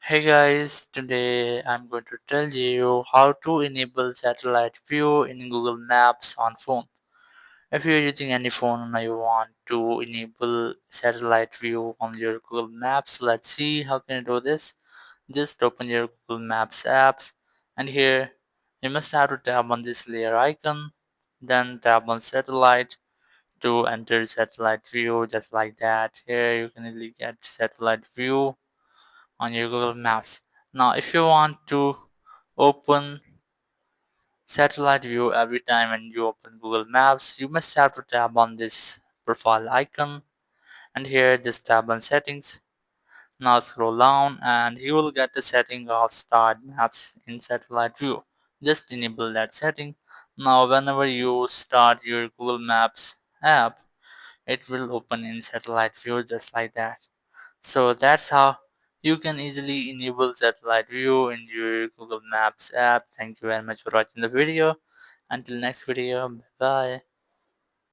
Hey guys, today I'm going to tell you how to enable satellite view in Google Maps on phone. If you're using any phone and you want to enable satellite view on your Google Maps, let's see how can you do this. Just open your Google Maps apps and here you must have to tap on this layer icon, then tap on satellite to enter satellite view just like that. Here you can easily get satellite view on your Google Maps. Now, if you want to open satellite view every time when you open Google Maps, you must have to tap on this profile icon and here just tap on settings. Now scroll down and you will get the setting of start maps in satellite view. Just enable that setting. Now whenever you start your Google Maps app, it will open in satellite view just like that. So that's how you can easily enable satellite view in your Google Maps app. Thank you very much for watching the video. Until next video, bye bye.